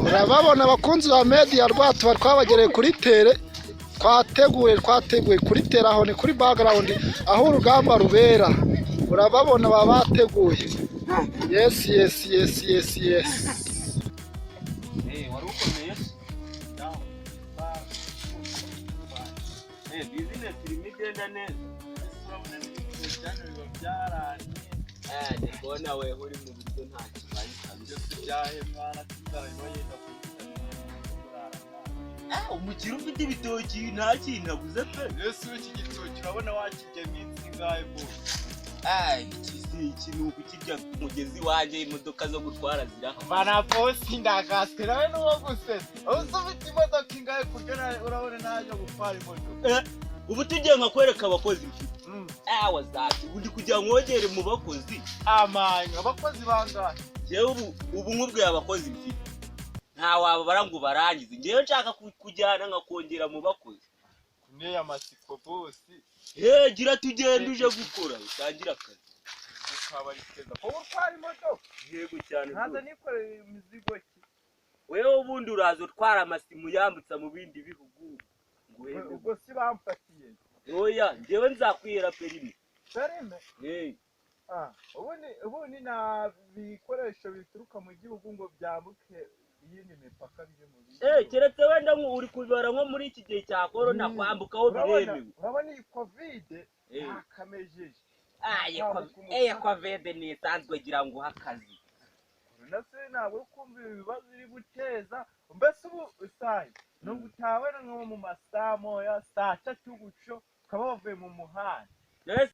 Urababona abakunzi ba media rwatuba twabagereye kuri tere, twateguye kuri tere, aho ni kuri background aho urugamba rubera. Urababona baba bateguye. Yes. Warukomeye business irimo igenda neza. Urabona n'ibintu cyane biba byaranye. Ndibona we uri mu buryo nta kibaye kabisa. Byahe mwana tutarayo yenda kurara. Umukiro ufite ibitoki nta kintu aguze pe. Yesu iki gitoki urabona wakijya iminsi ngahe bo. Iki nuko kirya umugezi waje imodoka zo gutwara zira. Bana bosi ndagaste nawe nuwo gusese. Uzufite imodoka ingahe kurya urabona naje gutwara imodoka. Ubu tugiye nka kwereka abakozi mfite. Wazati ubundi kugira ngogere mu bakozi. Amanya abakozi bangahe? Jewe ubu nkubwiye abakozi mfite. Nta wabo barangu barangize. Ngiye nshaka kujyana nkakongera mu bakozi. Kuneya amasiko bosi. Gira tugende uje gukora utangira akazi. Ukabarikeza. Ko utwara imodoka? Yego cyane. Ntaza nikoreye imizigo ki. Wewe ubundi urazo utwara amasimu yambutsa mu bindi bihugu. Ubwo si bamfatiye. Oya, ngewe nzakwihera perime. Perime? Ubundi na bikoresho bituruka mu gihugu ngo byambuke iyindi mipaka bije mu bindi. Keretse wenda uri kubara nko muri iki gihe cya corona kwambukaho biremewe. Urabona iyi covid akamejeje. Covid ni isanzwe gira ngo hakazi. Nase ntabwo ukumva ibibazo iri guteza. Mbese ubu usaye no gutabana nko mu masamo ya saa 3 gucyo kaba bavuye mu muhanda.